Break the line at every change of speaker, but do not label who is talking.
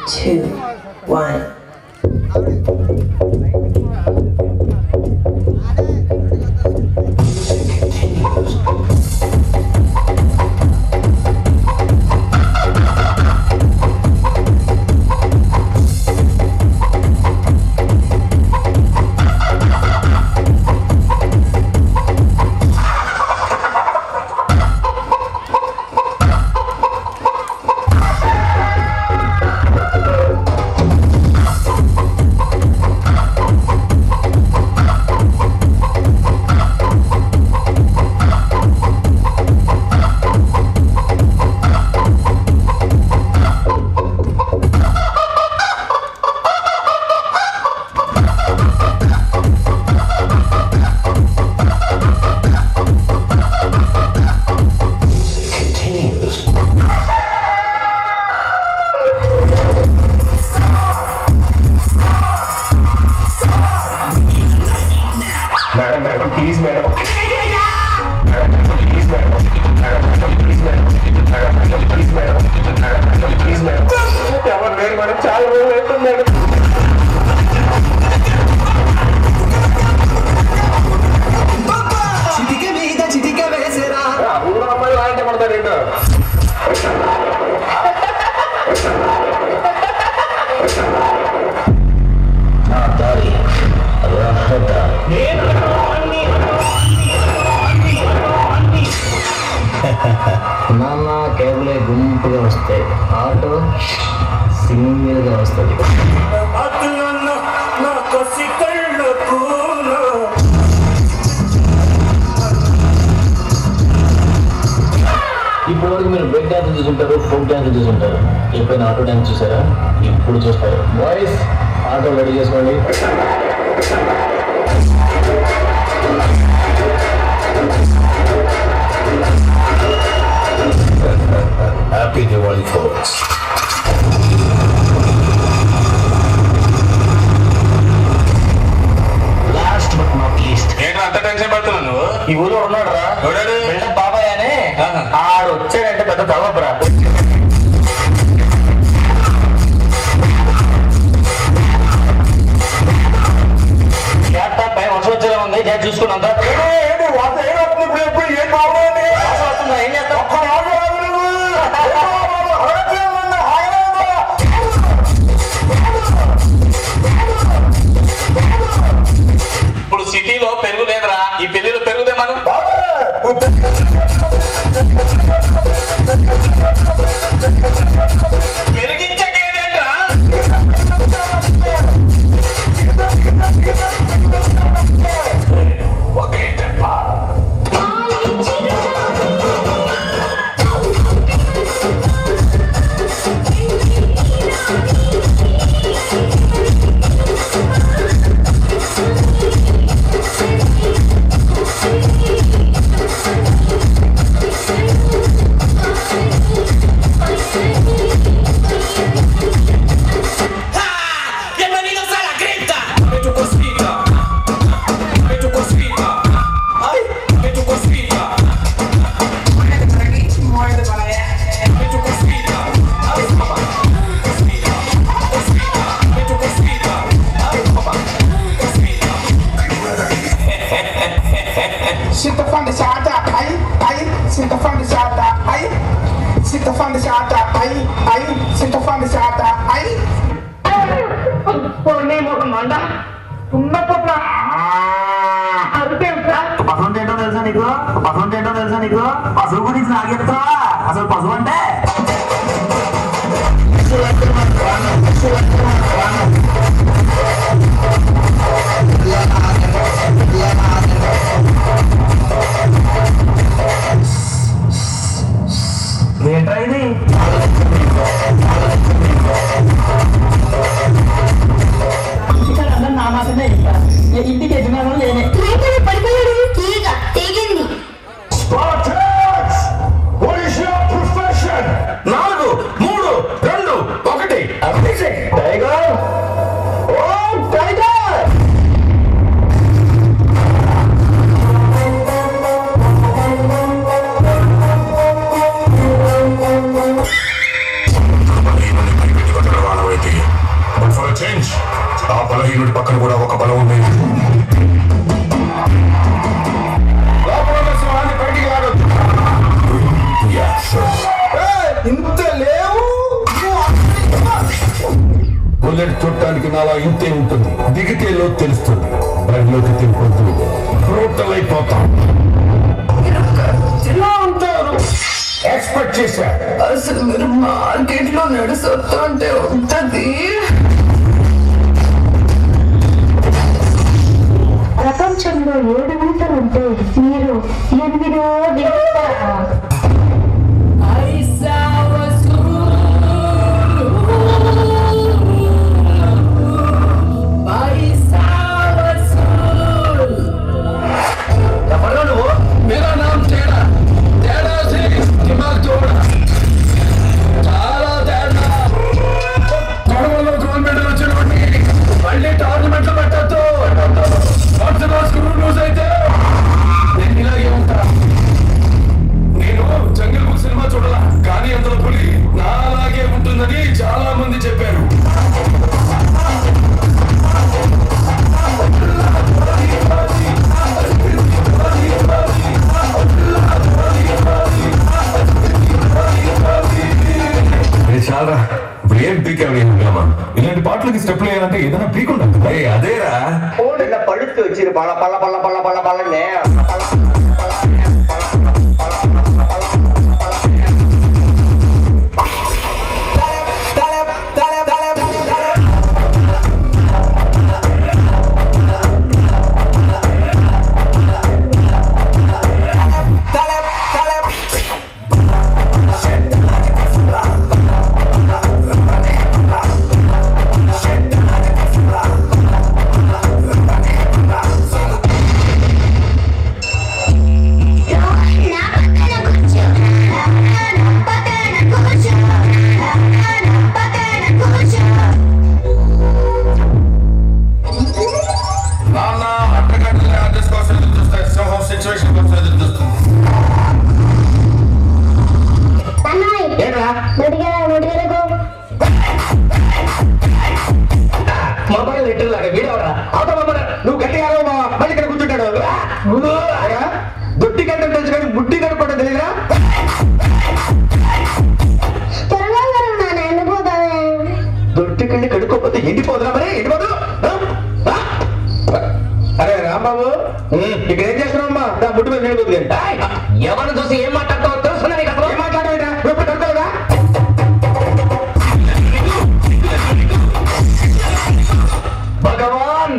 2, 1.
Please, madam. ఎవరు లేరు madam, చాలా రోజులు అవుతుంది మేడం.
చిటిక మీద చిటిక వేసేరా
ఊళ్ళో అమ్మాయి రాయంటే పడతాడు ఏంటో.
నాన్న కేబులే గుంపుగా వస్తాయి, ఆటో సింగిల్గా వస్తుంది. ఇప్పటివరకు మీరు బ్రేక్ డ్యాన్స్ చూసుంటారు, ఫోక్ డ్యాన్స్ చూసుంటారు. ఎప్పుడైనా ఆటో డ్యాన్స్ చూసారా? ఇప్పుడు చూస్తారు. బాయ్స్ ఆటో రెడీ చేసుకోండి. Happy Diwali folks. Last but not least,
ఏంటో అంత టెన్షన్ పడుతున్నావు నువ్వు?
ఈ ఊళ్ళో ఉన్నాడు రా బిల్డప్ బాబాయ్ అని. ఆడు వచ్చాడంటే పెద్ద తవ్వరా. ల్యాప్టాప్ పై వర్షం వచ్చేలా ఉంది, జాగ్రత్త చూసుకున్నంత. ఏం చేస్తాం?
ఇప్పుడు సిటీలో పెరుగు లేదురా, ఈ పెళ్లిలో పెరుగుదే మనం. పెరిగించకేదేంట్రా?
Sitter van de zaterdag, ai. Sitter van de zaterdag, ai. Sitter van de zaterdag, ai. Sitter van de zaterdag, ai. మండ ఉన్నప్పుడు
పశువు ఏంటో తెలుసా నీకు? పశువు ఏంటో తెలుసా నీకు? పశువు గురించి నాకు చెప్తావా? అసలు పశువు అంటే ఏంట్రా ఇది?
నా మాటనే ఇంటికి యజమానులు లేనే
పడిపోయాడు, తీగ తెగింది.
What is your profession?
దేవుడి పక్కన కూడా ఒక బలం ఉంది.
ఇంత లేవు.
బుల్లెట్ చుట్టానికి నాలా ఇంతే ఉంటుంది. దిగితే లోతు తెలుస్తుంది. బరిలోకి తిరిగి బ్రూటల్ అయిపోతాం. ఎక్స్పెక్ట్ చేశా.
అసలు మీరు మార్కెట్ లో నడుస్తుంటే ఉంటది.
ప్రపంచంలో 7 వింతలు ఉంటే మీరు 8వ వింత.
ఇలాంటి పాటలకి స్టెప్ వేయాలంటే ఏదైనా పీక్ ఉండాలి. అదేరా
పళ్ళుతూ వచ్చి పళ్ళ పళ్ళ పళ్ళ పళ్ళ పళ్ళ పళ్ళనే మొబైల్ లెటర్ లాగా వీడవరా నువ్వు గట్టిగా మళ్ళీ ఇక్కడ కూర్చుంటాడు. దొట్టి గంట తెలుసు కానీ బుడ్డి గడపడం తెలియదురా. దొట్టి కండి కడుక్కోపోతే ఎండిపోదురా. మరి ఎండిపోదు. అరే రాంబాబు ఇక్కడ ఏం చేస్తున్నావమ్మా? నా బుడ్డి మీద నిండిపోతుంది. ఎవరిని చూసి ఏం మాట్లాడతావు తెలుసుకున్నా నీకు అసలు ఏం మాట్లాడవేటా? ఎప్పుడు కడుకోలేదా? భగవాన్